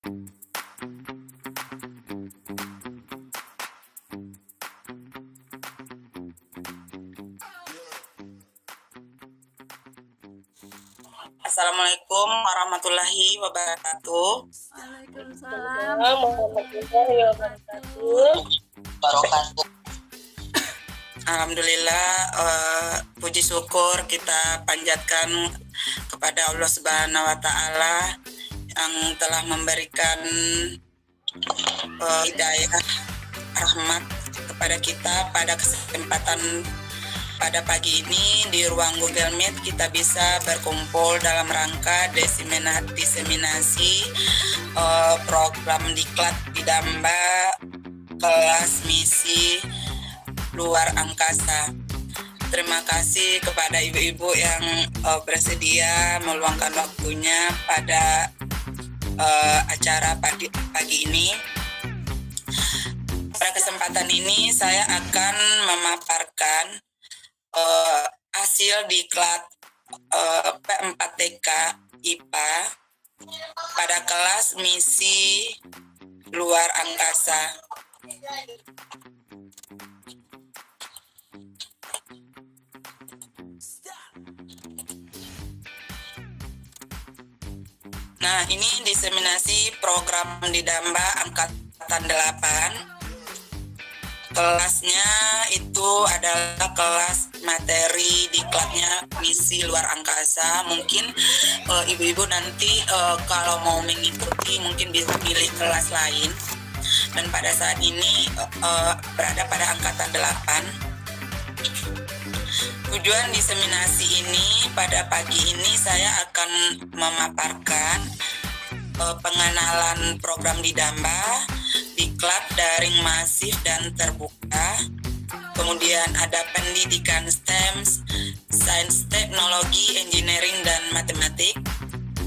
Assalamualaikum warahmatullahi wabarakatuh. Waalaikumsalam warahmatullahi wabarakatuh. Alhamdulillah, puji syukur kita panjatkan kepada Allah Subhanahu wa Ta'ala yang telah memberikan hidayah rahmat kepada kita pada kesempatan pada pagi ini di ruang Google Meet. Kita bisa berkumpul dalam rangka diseminasi program diklat Didamba kelas misi luar angkasa. Terima kasih kepada ibu-ibu yang bersedia meluangkan waktunya pada acara pagi ini. Pada kesempatan ini saya akan memaparkan hasil diklat P4TK IPA pada kelas misi luar angkasa. Nah, ini diseminasi program Didamba angkatan 8. Kelasnya itu adalah kelas materi diklatnya misi luar angkasa. Mungkin ibu-ibu nanti kalau mau mengikuti mungkin bisa pilih kelas lain. Dan pada saat ini berada pada angkatan 8. Tujuan diseminasi ini pada pagi ini saya akan memaparkan pengenalan program Didamba, diklat daring masif dan terbuka. Kemudian ada pendidikan STEM, sains, teknologi, engineering, dan matematik.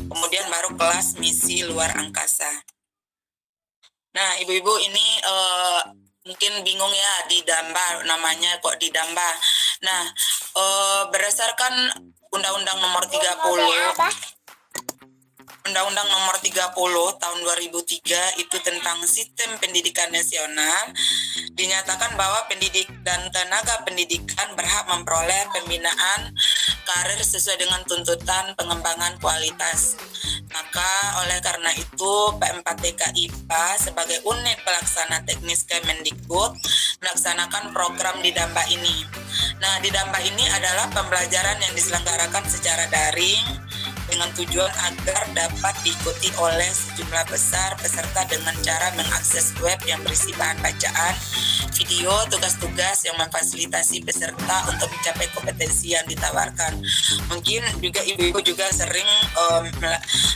Kemudian baru kelas misi luar angkasa. Nah, ibu-ibu ini mungkin bingung ya, Didamba namanya kok Didamba. Nah, berdasarkan Undang-Undang Nomor 30 tahun 2003 itu tentang Sistem Pendidikan Nasional, dinyatakan bahwa pendidik dan tenaga pendidikan berhak memperoleh pembinaan karir sesuai dengan tuntutan pengembangan kualitas. Maka oleh karena itu P4TK IPA sebagai unit pelaksana teknis Kemendikbud melaksanakan program Didamba ini. Nah, Didamba ini adalah pembelajaran yang diselenggarakan secara daring dengan tujuan agar dapat diikuti oleh sejumlah besar peserta dengan cara mengakses web yang berisi bahan bacaan, video, tugas-tugas yang memfasilitasi peserta untuk mencapai kompetensi yang ditawarkan. Mungkin juga ibu-ibu juga sering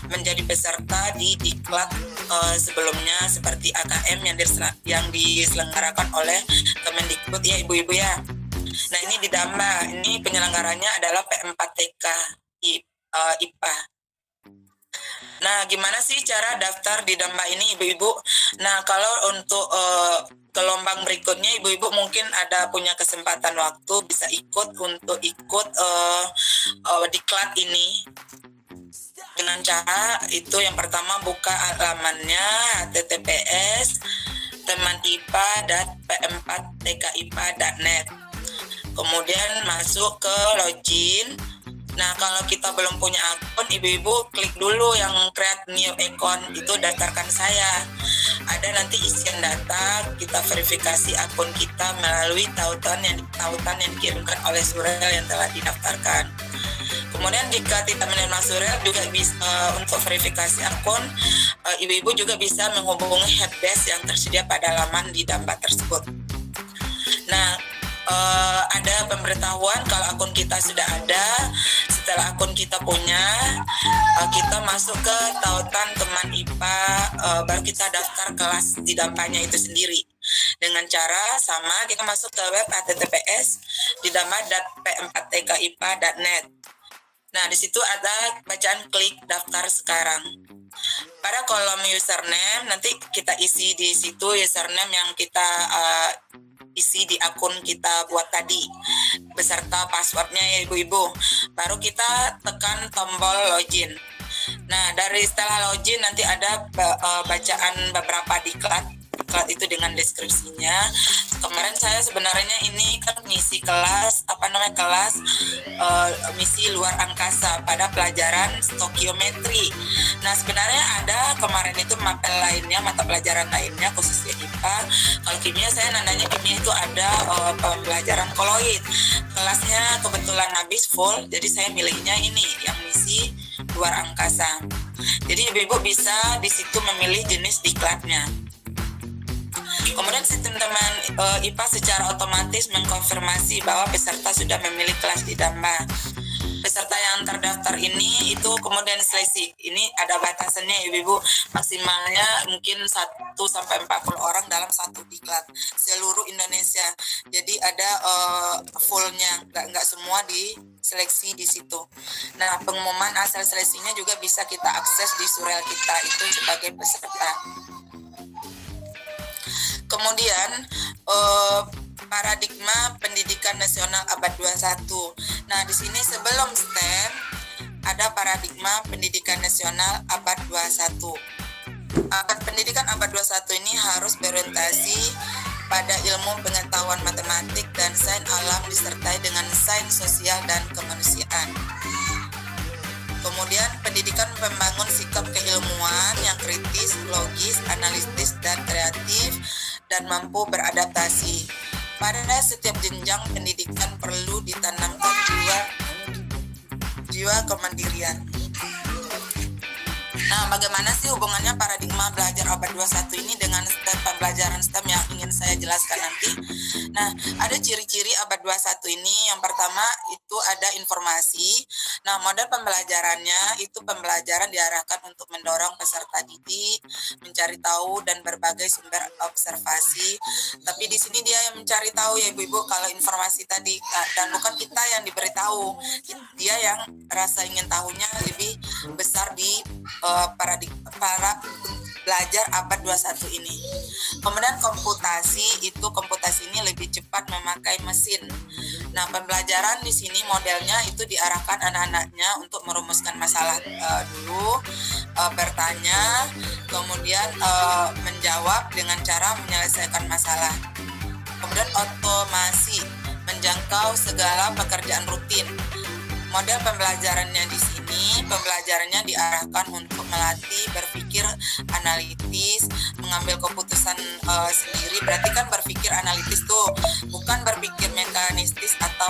menjadi peserta di diklat sebelumnya seperti AKM yang diselenggarakan oleh Kemendikbud ya ibu-ibu ya. Nah, ini Didamba, ini penyelenggaranya adalah P4TK IPA. Nah, gimana sih cara daftar Didamba ini ibu-ibu? Nah, kalau untuk gelombang berikutnya ibu-ibu mungkin ada punya kesempatan waktu bisa ikut diklat ini dengan cara itu yang pertama buka alamannya https teman-ipa.p4tkipa.net. Kemudian masuk ke login. Nah, kalau kita belum punya akun, ibu-ibu klik dulu yang create new account, itu daftarkan saya. Ada nanti isian data, kita verifikasi akun kita melalui tautan yang dikirimkan oleh Surel yang telah didaftarkan. Kemudian jika tidak menerima Surel juga bisa untuk verifikasi akun, ibu-ibu juga bisa menghubungi helpdesk yang tersedia pada laman Didamba tersebut. Nah, ada pemberitahuan kalau akun kita sudah ada. Setelah akun kita punya, kita masuk ke tautan teman IPA, baru kita daftar kelas Didambanya itu sendiri. Dengan cara sama, kita masuk ke web https didamba.p4tkipa.net. Nah, di situ ada bacaan klik daftar sekarang. Pada kolom username nanti kita isi di situ username yang kita isi di akun kita buat tadi beserta passwordnya ya ibu-ibu. Baru kita tekan tombol login. Nah, dari setelah login nanti ada bacaan beberapa diklat itu dengan deskripsinya. Kemarin saya sebenarnya ini kan misi kelas misi luar angkasa pada pelajaran stokiometri. Nah, sebenarnya ada kemarin itu mata pelajaran lainnya khususnya IPA. Kalau kimia saya nandanya kimia itu ada pembelajaran koloid. Kelasnya kebetulan habis full, jadi saya milihnya ini yang misi luar angkasa. Jadi ibu-ibu bisa di situ memilih jenis diklatnya. Kemudian sistem teman IPA secara otomatis mengkonfirmasi bahwa peserta sudah memilih kelas di Damba. Peserta yang terdaftar ini itu kemudian seleksi. Ini ada batasannya ibu-ibu, maksimalnya mungkin 1 sampai 40 orang dalam satu diklat seluruh Indonesia. Jadi ada fullnya, nggak semua diseleksi di situ. Nah, pengumuman hasil seleksinya juga bisa kita akses di surel kita itu sebagai peserta. Kemudian paradigma pendidikan nasional abad 21. Nah, di sini sebelum STEM ada paradigma pendidikan nasional abad 21. Pendidikan abad 21 ini harus berorientasi pada ilmu pengetahuan matematik dan sains alam disertai dengan sains sosial dan kemanusiaan. Kemudian pendidikan membangun sikap keilmuan yang kritis, logis, analitis, dan kreatif, dan mampu beradaptasi. Pada setiap jenjang pendidikan perlu ditanamkan jiwa kemandirian. Nah, bagaimana sih hubungannya paradigma belajar abad 21 ini dengan pembelajaran STEM yang ingin saya jelaskan nanti? Nah, ada ciri-ciri abad 21 ini. Yang pertama itu ada informasi. Nah, model pembelajarannya itu pembelajaran diarahkan untuk mendorong peserta didik, mencari tahu dan berbagai sumber observasi. Tapi di sini dia yang mencari tahu ya ibu-ibu, kalau informasi tadi, dan bukan kita yang diberitahu. Dia yang rasa ingin tahunya lebih besar di para belajar abad 21 ini. Kemudian komputasi ini lebih cepat memakai mesin. Nah, pembelajaran di sini modelnya itu diarahkan anak-anaknya untuk merumuskan masalah dulu, bertanya, kemudian menjawab dengan cara menyelesaikan masalah. Kemudian otomasi, menjangkau segala pekerjaan rutin. Model pembelajarannya di sini, pembelajarannya diarahkan untuk melatih berpikir analitis, mengambil keputusan sendiri. Berarti kan berpikir analitis tuh, bukan berpikir mekanistis atau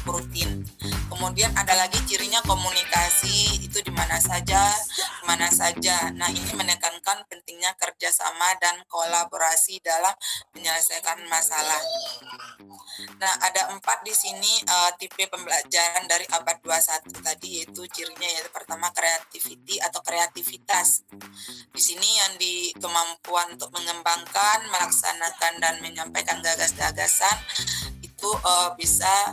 rutin. Kemudian ada lagi cirinya komunikasi, itu di mana saja. Nah, ini menekankan pentingnya kerjasama dan kolaborasi dalam menyelesaikan masalah. Nah, ada 4 di sini tipe pembelajaran dari abad 21 tadi, yaitu cirinya yaitu pertama creativity atau kreativitas. Di sini yang di kemampuan untuk mengembangkan, melaksanakan dan menyampaikan gagasan itu bisa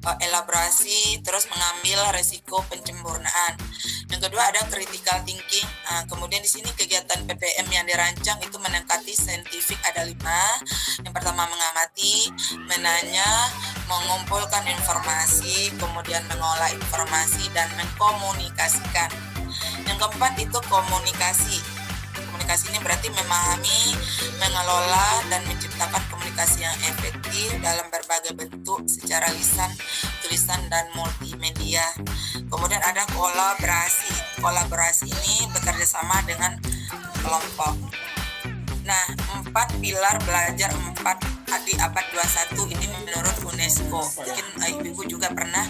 elaborasi, terus mengambil resiko penyempurnaan. Yang kedua ada critical thinking. Kemudian di sini kegiatan PPM yang dirancang itu mendekati saintifik, ada 5. Yang pertama mengamati, menanya, mengumpulkan informasi, kemudian mengolah informasi dan mengkomunikasikan. Yang keempat itu komunikasi. Komunikasi ini berarti memahami, mengelola, dan menciptakan komunikasi yang efektif dalam berbagai bentuk secara lisan, tulisan, dan multimedia. Kemudian ada kolaborasi. Kolaborasi ini bekerja sama dengan kelompok. Nah, 4 pilar belajar 4 di abad 21 ini menurut UNESCO. Mungkin ibu juga pernah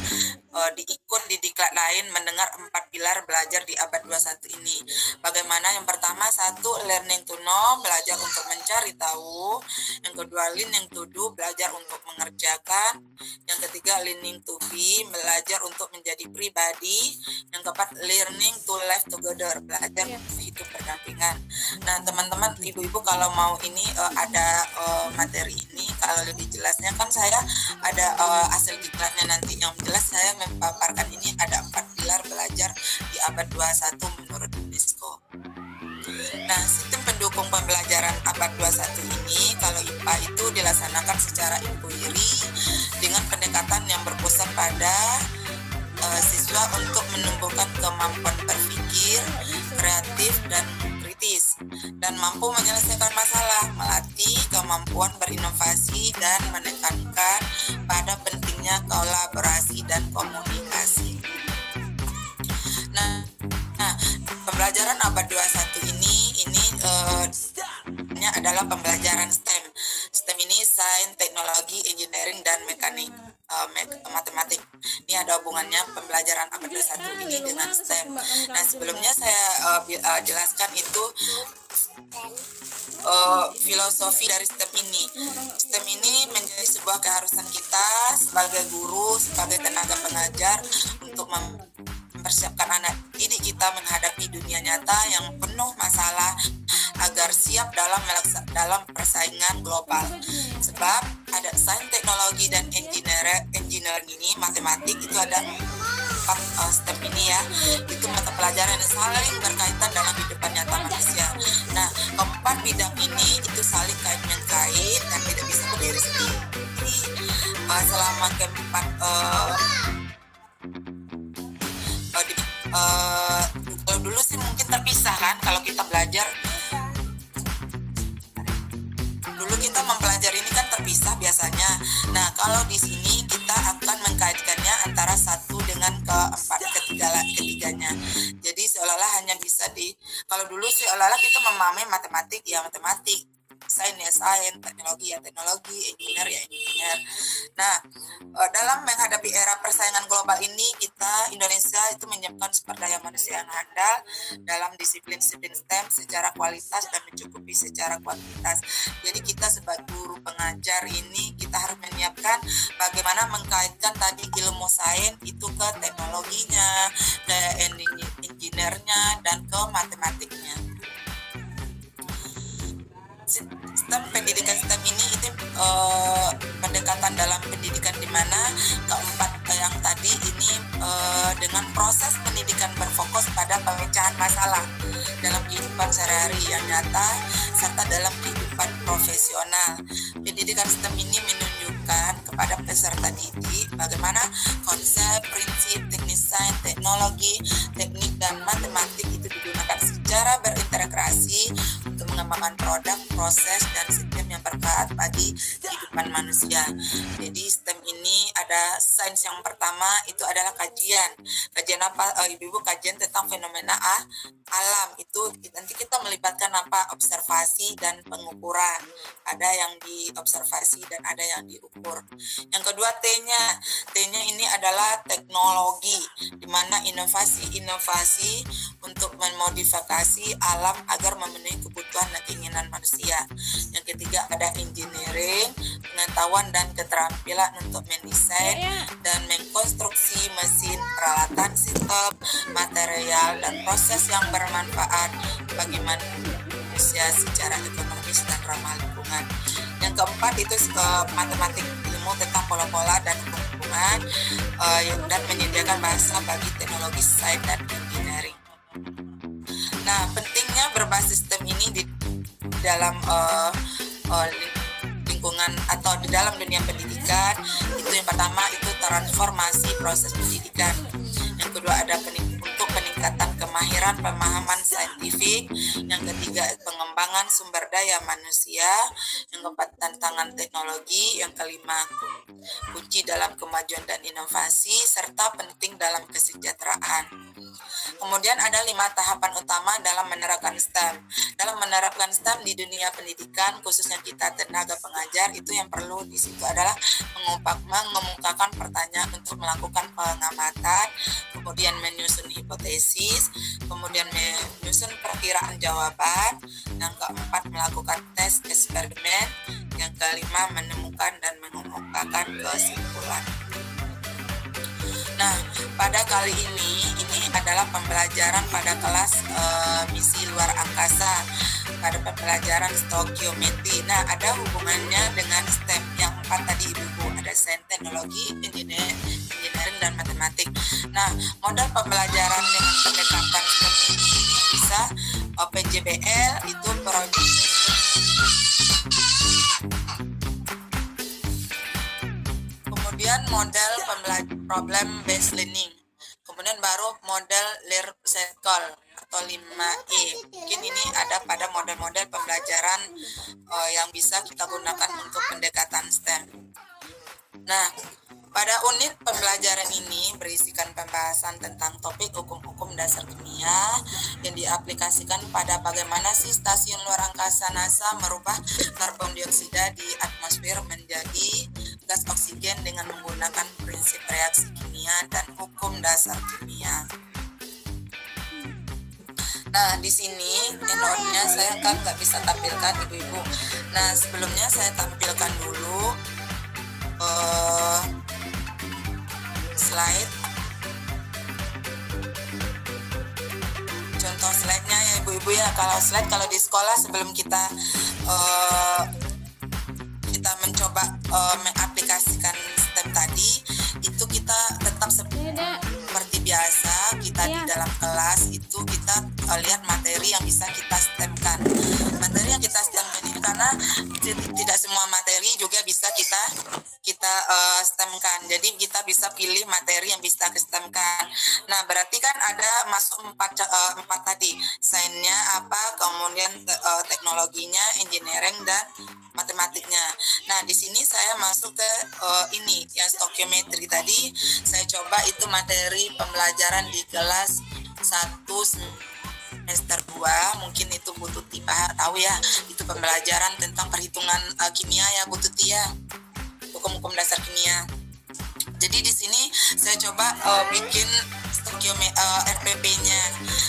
diikut di diklat lain mendengar 4 pilar belajar di abad 21 ini. Bagaimana? Yang pertama, 1 learning to know, belajar untuk mencari tahu. Yang kedua, learning to do, belajar untuk mengerjakan. Yang ketiga, learning to be, belajar untuk menjadi pribadi. Yang keempat, learning to live together, belajar hidup berdampingan. Nah, teman-teman, ibu-ibu kalau mau ini ada materi ini, kalau lebih jelasnya kan saya ada hasil diklatnya nanti. Yang jelas saya memaparkan ini ada 4 pilar belajar di abad 21 menurut UNESCO. Nah, sistem pendukung pembelajaran abad 21 ini kalau IPA itu dilaksanakan secara inquiry dengan pendekatan yang berpusat pada siswa untuk menumbuhkan kemampuan berpikir, kreatif, dan kritis, dan mampu menyelesaikan masalah, melatih kemampuan berinovasi, dan menekankan pada pentingnya kolaborasi dan komunikasi. Nah, pembelajaran abad 21 ini adalah pembelajaran STEM. STEM ini sains, teknologi, engineering, dan mekanik, matematik. Ini ada hubungannya pembelajaran abad 21 ini dengan STEM. Nah, sebelumnya saya jelaskan itu filosofi dari STEM ini. STEM ini menjadi sebuah keharusan kita sebagai guru, sebagai tenaga pengajar untuk mempersiapkan anak didik kita menghadapi dunia nyata yang penuh masalah agar siap dalam persaingan global. Sebab ada sains, teknologi, dan engineering ini, matematik, itu ada 4 STEM ini ya. Itu mata pelajaran yang saling berkaitan dalam kehidupan nyata manusia. Nah, keempat bidang ini itu saling kait-mengkait dan tidak bisa berdiri sendiri. Selama keempat kalau dulu sih mungkin terpisah kan, kalau kita belajar dulu kita mempelajari ini kan terpisah biasanya. Nah, kalau di sini kita akan mengkaitkannya antara satu dengan ketiganya. Jadi seolah-olah hanya bisa kalau dulu seolah-olah kita memahami matematik ya matematik, sains ya sains, teknologi ya teknologi, engineer ya engineer. Nah, dalam menghadapi era persaingan global ini, kita Indonesia itu menyiapkan sumber daya manusia yang handal dalam disiplin-disiplin STEM secara kualitas dan mencukupi secara kuantitas. Jadi kita sebagai guru pengajar ini kita harus menyiapkan bagaimana mengkaitkan tadi ilmu sains itu ke teknologinya, ke engineer-nya, dan ke matematiknya. Sistem pendidikan STEM ini itu pendekatan dalam pendidikan di mana keempat yang tadi ini dengan proses pendidikan berfokus pada pemecahan masalah dalam kehidupan sehari-hari yang nyata serta dalam kehidupan profesional. Pendidikan STEM ini menunjukkan kepada peserta didik bagaimana konsep, prinsip, teknik sains, teknologi, teknik, dan matematik itu digunakan secara berintegrasi untuk mengembangkan produk, proses, dan sistem yang bermanfaat bagi kehidupan manusia. Jadi STEM ini ada sains yang pertama itu adalah kajian apa ibu-ibu, kajian tentang fenomena alam. Itu nanti kita melibatkan apa observasi dan pengukuran, ada yang diobservasi dan ada yang diukur. Yang kedua T-nya ini adalah teknologi, di mana inovasi untuk memodifikasi alam agar memenuhi kebutuhan dan keinginan manusia. Yang ketiga ada engineering, pengetahuan dan keterampilan untuk mendesain dan mengkonstruksi mesin, peralatan, sistem, material, dan proses yang bermanfaat bagi manusia secara ekonomis dan ramah lingkungan. Yang keempat itu matematik, ilmu tentang pola-pola dan hubungan dan menyediakan bahasa bagi teknologi sains dan engineering. Nah, pentingnya berbasis STEM ini di dalam lingkungan atau di dalam dunia pendidikan itu yang pertama itu transformasi proses pendidikan. Yang kedua ada untuk peningkatan kemahiran pemahaman saintifik. Yang ketiga pengembangan sumber daya manusia. Yang keempat tantangan teknologi. Yang kelima kunci dalam kemajuan dan inovasi serta penting dalam kesejahteraan. Kemudian ada 5 tahapan utama dalam menerapkan STEM. Dalam menerapkan STEM di dunia pendidikan, khususnya kita tenaga pengajar, itu yang perlu di situ adalah mengemukakan pertanyaan untuk melakukan pengamatan, kemudian menyusun hipotesis, kemudian menyusun perkiraan jawaban, yang keempat melakukan tes eksperimen, yang kelima menemukan dan mengemukakan kesimpulan. Nah, pada kali ini adalah pembelajaran pada kelas misi luar angkasa pada pembelajaran stokiometri. Nah, ada hubungannya dengan STEM yang 4 tadi ibu-ibu, ada sains, teknologi, engineering, dan matematik. Nah, modal pembelajaran dengan pendekatan STEM ini bisa PJBL itu kemudian model problem based learning. baru model LearnCircle atau 5E. Mungkin ini ada pada model-model pembelajaran yang bisa kita gunakan untuk pendekatan STEM. Nah, pada unit pembelajaran ini berisikan pembahasan tentang topik hukum-hukum dasar kimia yang diaplikasikan pada bagaimana sih stasiun luar angkasa NASA merubah karbon dioksida di atmosfer menjadi gas oksigen dengan menggunakan prinsip reaksi kimia dan hukum dasar kimia. Nah, di sini note-nya saya kan nggak bisa tampilkan ibu-ibu. Nah, sebelumnya saya tampilkan dulu slide. Contoh slide-nya ya ibu-ibu ya. Kalau di sekolah sebelum kita mencoba mengaplikasikan STEM tadi, itu kita tetap seperti biasa kita di dalam kelas itu kita lihat materi yang bisa kita STEM-kan. Materi yang kita STEM-kan ini karena tidak semua materi juga bisa kita STEM-kan. Jadi kita bisa pilih materi yang bisa kita STEM-kan. Nah, berarti kan ada masuk empat tadi. Sainsnya apa, kemudian teknologinya, engineering dan matematiknya. Nah, di sini saya masuk ke ini yang stokiometri tadi. Saya coba itu materi pembelajaran di kelas 1 semester 2. Mungkin itu Bu Tuti tahu ya, itu pembelajaran tentang perhitungan kimia ya Bu Tuti ya. Hukum-hukum dasar kimia. Jadi di sini saya coba bikin RPP-nya.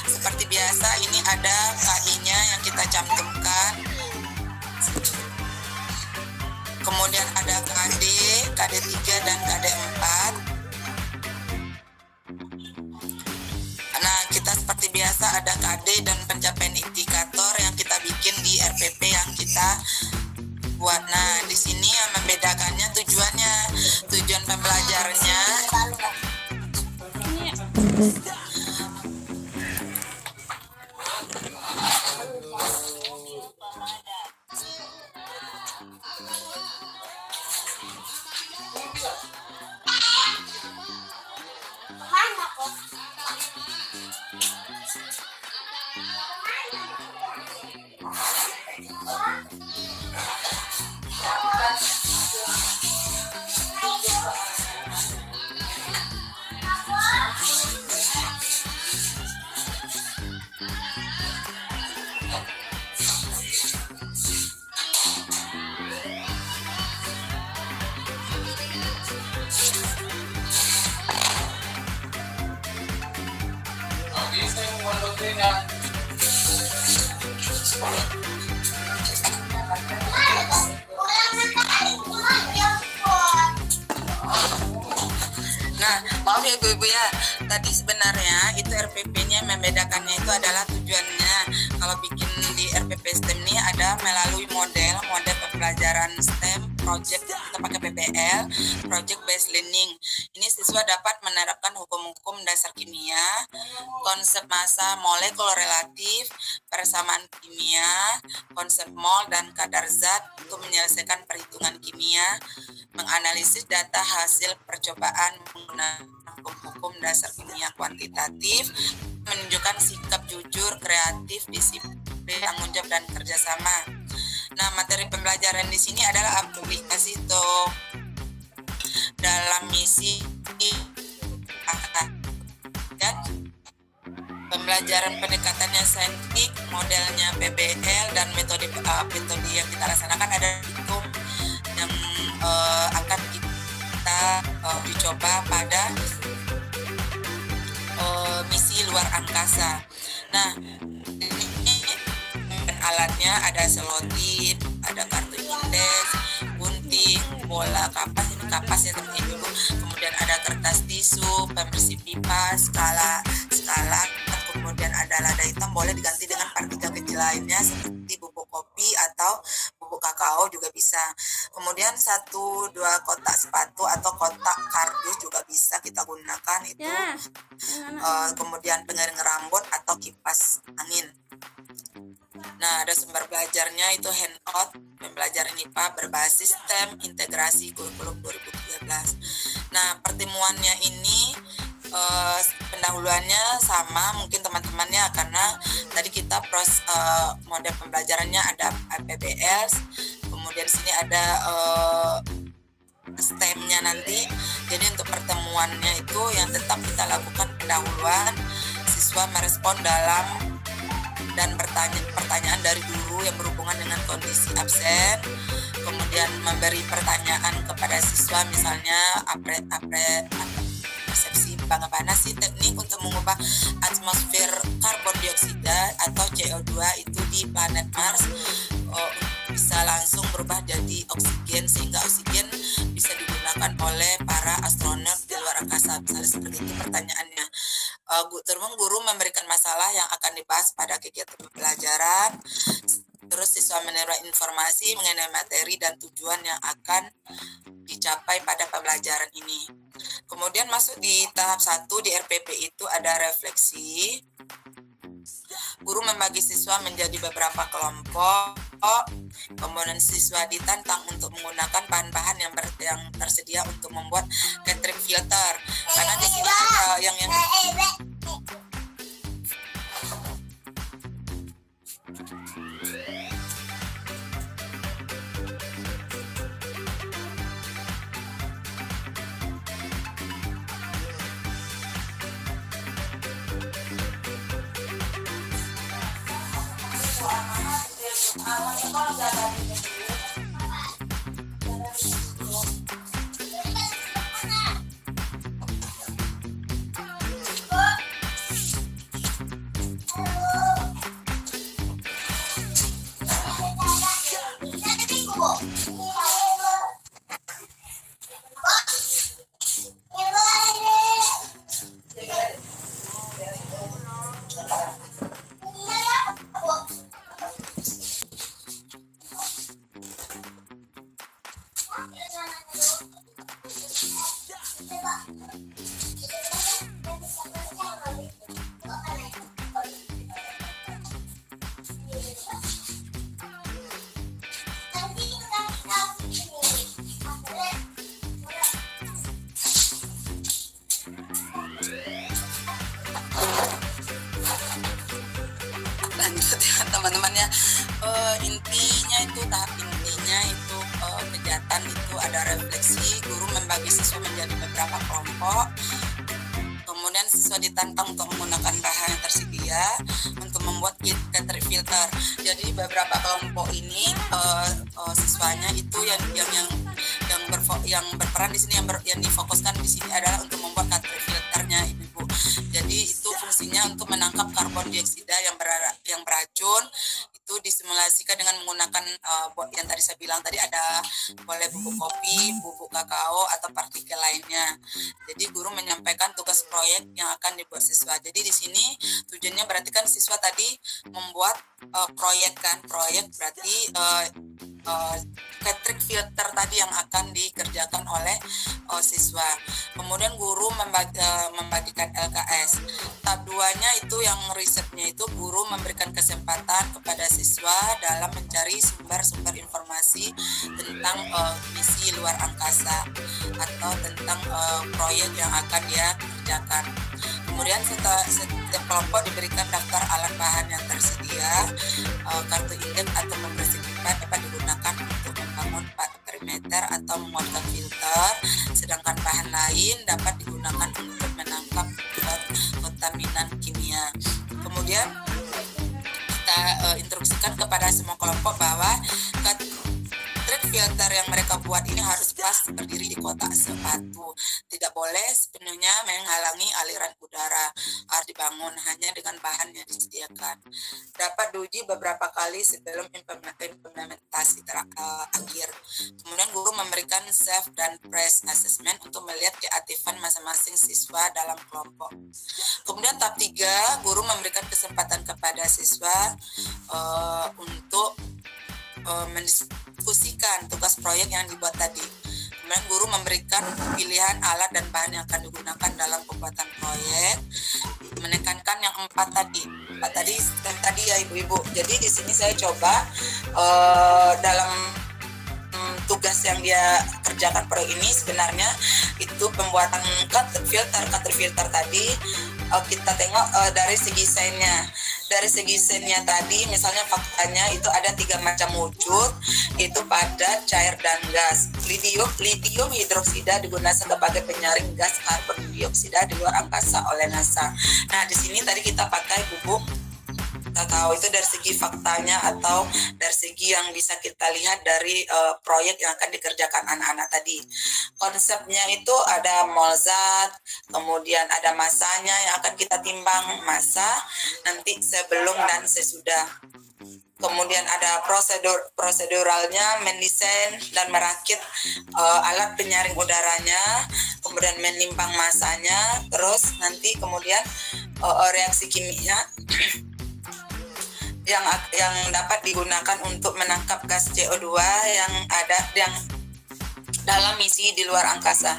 Seperti biasa ini ada KI-nya yang kita cantumkan. Kemudian ada KD, KD3 dan KD4. Nah, kita seperti biasa ada KD dan pencapaian indikator yang kita bikin di RPP yang kita buat. Nah, di sini yang membedakannya tujuan pembelajarannya. Nah, maaf ya ibu-ibu ya, tadi sebenarnya itu RPP-nya membedakannya itu adalah tujuannya. Kalau bikin di RPP STEM ini ada melalui model pembelajaran STEM, project kita pakai PBL, project based learning. Ini siswa dapat menerapkan hukum-hukum dasar kimia, konsep massa molekul relatif, persamaan kimia, konsep mol dan kadar zat untuk menyelesaikan perhitungan kimia, menganalisis data hasil percobaan menggunakan hukum dasar kimia kuantitatif, menunjukkan sikap jujur, kreatif, disiplin, tanggung jawab dan kerjasama. Nah, materi pembelajaran di sini adalah aplikasi dalam misi dan pembelajaran pendekatannya saintifik, modelnya PBL dan metode yang kita laksanakan ada hukum yang akan kita dicoba pada misi luar angkasa. Nah, ini alatnya ada selotip, ada kartu indeks, gunting, bola, kapas ya teman-teman ibu. Kemudian ada kertas tisu, pembersih pipa, skala, kemudian ada lada hitam, boleh diganti dengan partikel kecil lainnya seperti bubuk kopi atau bubuk kakao juga bisa. Kemudian 1-2 kotak sepatu atau kotak kardus juga bisa kita gunakan itu. Kemudian pengering rambut atau kipas angin. Nah, ada sumber belajarnya itu handout pembelajaran IPA berbasis STEM integrasi kurikulum 2013. Nah, pertemuannya ini pendahuluannya sama mungkin teman-temannya, karena tadi kita model pembelajarannya ada APBS, kemudian sini ada STEM-nya nanti. Jadi untuk pertemuannya itu yang tetap kita lakukan pendahuluan, siswa merespon dan pertanyaan dari guru yang berhubungan dengan kondisi absen, kemudian memberi pertanyaan kepada siswa, misalnya persepsi bagaimana sih teknik untuk mengubah atmosfer karbon dioksida atau CO2 itu di planet Mars bisa langsung berubah jadi oksigen, sehingga oksigen bisa digunakan oleh para astronot di luar angkasa, misalnya seperti itu pertanyaannya. Guru memberikan masalah yang akan dibahas pada kegiatan pembelajaran, terus siswa menerima informasi mengenai materi dan tujuan yang akan dicapai pada pembelajaran ini. Kemudian masuk di tahap 1 di RPP itu ada refleksi. Guru membagi siswa menjadi beberapa kelompok, kemudian siswa ditantang untuk menggunakan bahan-bahan yang tersedia untuk membuat catering filter. Karena di sini yang lanjut ya teman-temannya. Tahap intinya itu kegiatan itu ada refleksi. Guru membagi siswa menjadi beberapa kelompok, kemudian siswa ditantang untuk menggunakan bahan yang tersedia untuk membuat catering filter. Jadi beberapa kelompok ini siswanya itu yang berperan di sini, yang difokuskan di sini adalah untuk membuat catering filternya, Ibu. Jadi itu fungsinya untuk menangkap karbon dioksida yang beracun. Itu disimulasikan dengan menggunakan yang tadi saya bilang tadi, ada boleh bubuk kopi, bubuk kakao atau partikel lainnya. Jadi guru menyampaikan tugas proyek yang akan dibuat siswa. Jadi di sini tujuannya berarti kan siswa tadi membuat proyek berarti catering filter tadi yang akan dikerjakan oleh siswa. Kemudian guru membagikan LKS. Tahap 2-nya itu yang risetnya itu guru memberikan kesempatan kepada siswa dalam mencari sumber-sumber informasi tentang misi luar angkasa atau tentang proyek yang akan dia kerjakan. Kemudian setiap kelompok diberikan daftar alat bahan yang tersedia, kartu indeks atau membersih pipa dapat digunakan untuk membangun perimeter atau membuat filter, sedangkan bahan lain dapat digunakan untuk menangkap kontaminan kimia. Kemudian kita instruksikan kepada semua kelompok bahwa filter yang mereka buat ini harus pas berdiri di kotak sepatu, tidak boleh sepenuhnya menghalangi aliran udara, harus dibangun hanya dengan bahan yang disediakan. Dapat diuji beberapa kali sebelum implementasi akhir. Kemudian guru memberikan self dan press assessment untuk melihat keaktifan masing-masing siswa dalam kelompok. Kemudian tahap 3, guru memberikan kesempatan kepada siswa untuk mendiskusikan tugas proyek yang dibuat tadi. Kemudian guru memberikan pilihan alat dan bahan yang akan digunakan dalam pembuatan proyek, menekankan yang 4 tadi ya Ibu-ibu. Jadi di sini saya coba dalam tugas yang dia kerjakan proyek ini sebenarnya itu pembuatan cutter filter tadi. Kita tengok dari segi sainnya. Dari segi sainnya tadi, misalnya faktanya itu ada 3 macam wujud, itu padat, cair, dan gas. Litium hidroksida digunakan sebagai penyaring gas karbon dioksida di luar angkasa oleh NASA. Nah, di sini tadi kita pakai bubuk. Kita tahu itu dari segi faktanya atau dari segi yang bisa kita lihat dari proyek yang akan dikerjakan anak-anak tadi. Konsepnya itu ada mol zat, kemudian ada masanya yang akan kita timbang, masa nanti sebelum dan sesudah. Kemudian ada proseduralnya, mendesain dan merakit alat penyaring udaranya, kemudian menimbang masanya, terus nanti kemudian reaksi kimia yang dapat digunakan untuk menangkap gas CO2 yang dalam misi di luar angkasa.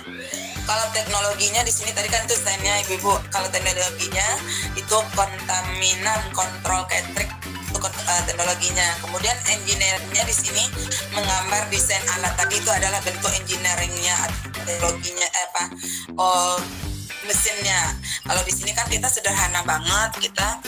Kalau teknologinya di sini tadi kan itu stylenya Ibu-ibu. Kalau teknologinya itu kontaminan kontrol catering untuk teknologinya. Kemudian engineeringnya di sini menggambar desain alat tadi itu adalah bentuk engineeringnya, teknologinya mesinnya. Kalau di sini kan kita sederhana banget, kita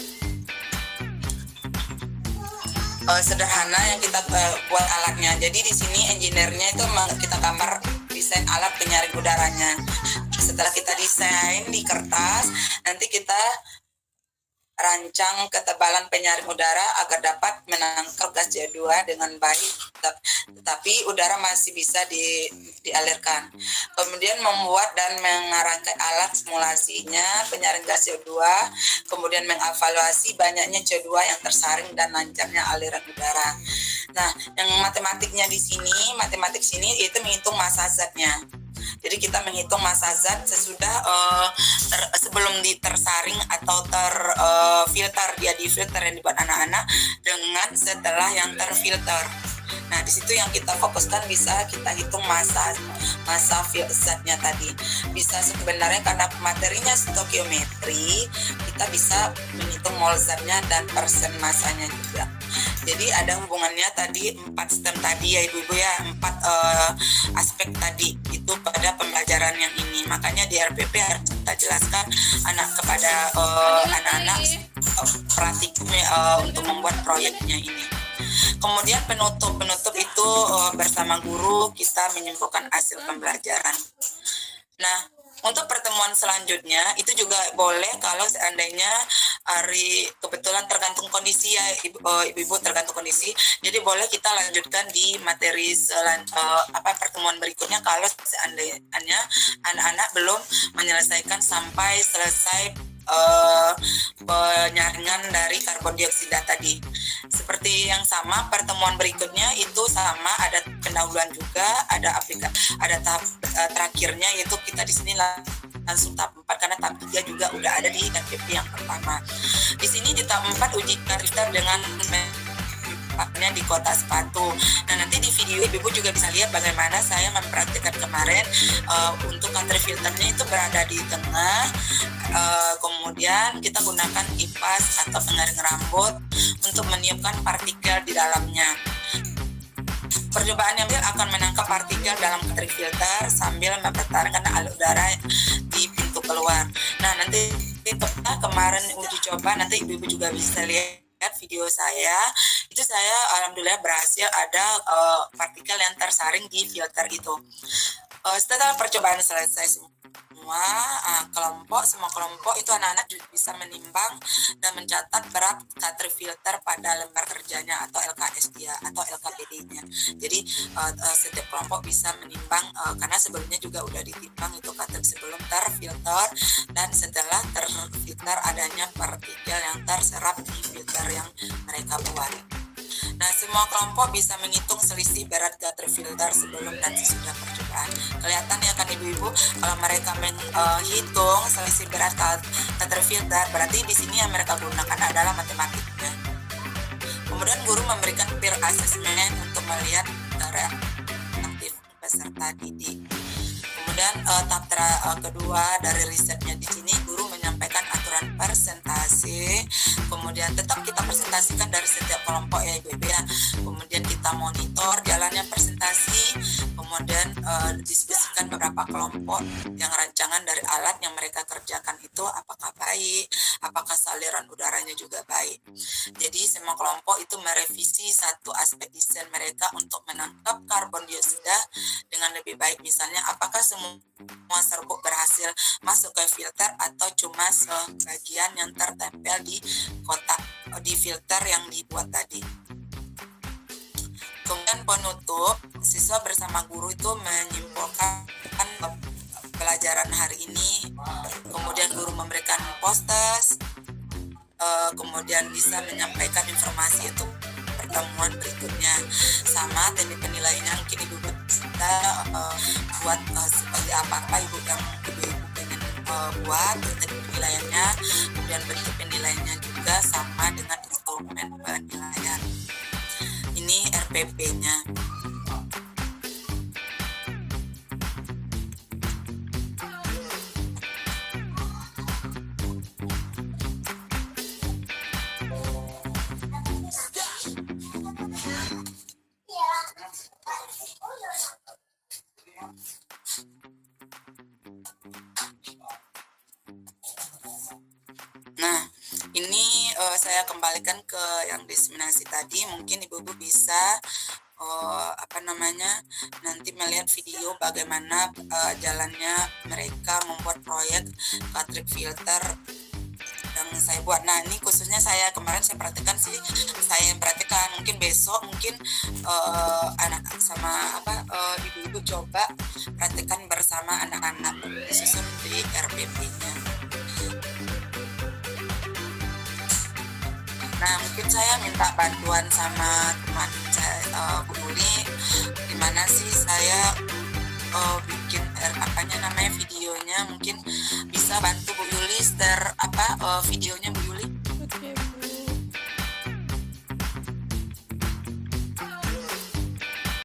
sederhana yang kita buat alatnya. Jadi di sini engineer-nya itu kita gambar desain alat penyaring udaranya. Setelah kita desain di kertas, nanti kita rancang ketebalan penyaring udara agar dapat menangkap gas CO2 dengan baik, tetapi udara masih bisa dialirkan. Kemudian membuat dan mengarahkan alat simulasinya penyaring gas CO2, kemudian mengevaluasi banyaknya CO2 yang tersaring dan lancarnya aliran udara. Nah, yang matematik sini itu menghitung massa zatnya. Jadi kita menghitung massa zat sesudah sebelum tersaring atau terfilter, dia difilter yang dibuat anak-anak dengan setelah yang terfilter. Nah, di situ yang kita fokuskan bisa kita hitung massa zatnya tadi. Bisa sebenarnya karena materinya stokiometri, kita bisa menghitung mol zatnya dan persen massanya juga. Jadi ada hubungannya tadi 4 stem tadi ya Ibu-ibu ya, 4 aspek tadi itu pada pembelajaran yang ini. Makanya di RPP harus kita jelaskan kepada anak-anak praktikum untuk membuat proyeknya ini. Kemudian penutup itu bersama guru kita menyimpulkan hasil pembelajaran. Nah, untuk pertemuan selanjutnya itu juga boleh kalau seandainya hari kebetulan tergantung kondisi ya Ibu-ibu, tergantung kondisi. Jadi boleh kita lanjutkan di materi pertemuan berikutnya kalau seandainya anak-anak belum menyelesaikan sampai selesai penyaringan dari karbon dioksida tadi. Seperti yang sama, pertemuan berikutnya itu sama, ada pendahuluan juga, ada tahap terakhirnya, yaitu kita di sini langsung tahap 4 karena tahap 3 juga udah ada di RPP yang pertama. Di sini di tahap 4 uji karakter dengan di kotak sepatu. Nah, nanti di video Ibu juga bisa lihat bagaimana saya mempraktikkan kemarin untuk counter filternya itu berada di tengah. Kemudian kita gunakan kipas atau pengaring rambut untuk meniupkan partikel di dalamnya. Percobaan yang akan menangkap partikel dalam counter filter sambil mempertahankan alur udara di pintu keluar. Nah, nanti kemarin uji coba, nanti Ibu juga bisa lihat video itu saya alhamdulillah berhasil ada partikel yang tersaring di filter itu. Setelah percobaan selesai semua kelompok itu anak-anak bisa menimbang dan mencatat berat counter filter pada lembar kerjanya atau LKS dia atau LKPD-nya. Jadi setiap kelompok bisa menimbang karena sebelumnya juga udah ditimbang itu counter sebelum terfilter dan setelah terfilter adanya partikel yang terserap di filter yang mereka buat. Nah, semua kelompok bisa menghitung selisih berat counter filter sebelum dan sesudah percobaan. Kelihatan ya kan Ibu-ibu, kalau mereka menghitung selisih berat counter filter, berarti di sini yang mereka gunakan adalah matematiknya. Kemudian guru memberikan peer assessment untuk melihat reaktif peserta didik. Kemudian tahap kedua dari risetnya di sini guru menyampaikan aturan presentasi. Kemudian tetap kita presentasikan dari setiap kelompok ya Ibu-ibu ya. Kemudian kita monitor jalannya presentasi kelompok yang rancangan dari alat yang mereka kerjakan itu apakah baik, apakah saluran udaranya juga baik. Jadi semua kelompok itu merevisi satu aspek desain mereka untuk menangkap karbon dioksida dengan lebih baik. Misalnya apakah semua serbuk berhasil masuk ke filter atau cuma sebagian yang tertempel di kotak di filter yang dibuat tadi. Kemudian penutup, siswa bersama guru itu menyimpulkan pelajaran hari ini, kemudian guru memberikan posters, kemudian bisa menyampaikan informasi itu pertemuan berikutnya. Sama teknik penilaiannya mungkin ibu bisa buat seperti apa ibu yang ibu pengen buat teknik penilaiannya, kemudian bentuk penilaiannya juga sama dengan instrumen penilaian. Ini RPP-nya. Nah, ini saya kembalikan ke yang diseminasi tadi. Mungkin ibu-ibu bisa nanti melihat video bagaimana jalannya mereka membuat proyek Katrik filter yang saya buat. Nah, ini khususnya saya kemarin saya perhatikan mungkin besok mungkin anak sama ibu-ibu coba praktekkan bersama anak-anak disusun di RPP-nya. Nah, mungkin saya minta bantuan sama teman saya, Bu Yuli, gimana sih saya bikin videonya, mungkin bisa bantu Bu Yuli videonya Bu